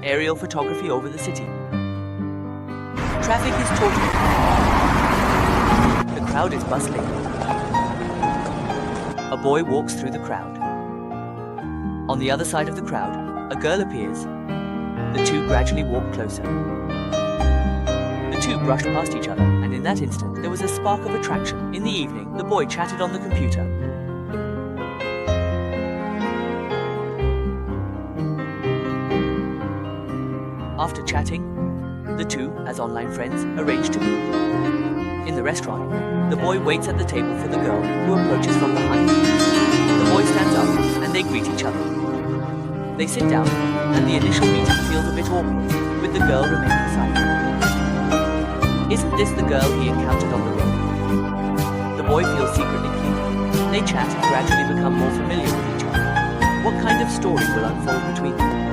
Aerial photography over the city. Traffic is taut. The crowd is bustling. A boy walks through the crowd. On the other side of the crowd, a girl appears. The two gradually walk closer. The two brushed past each other, and in that instant, there was a spark of attraction. In the evening, the boy chatted on the computer. After chatting, the two, as online friends, arranged to meet. In the restaurant, the boy waits at the table for the girl, who approaches from behind. The boy stands up, and they greet each other. They sit down, and the initial meeting feels a bit awkward, with the girl remaining silent. Isn't this the girl he encountered on the road? The boy feels secretly keen. They chat and gradually become more familiar with each other. What kind of story will unfold between them?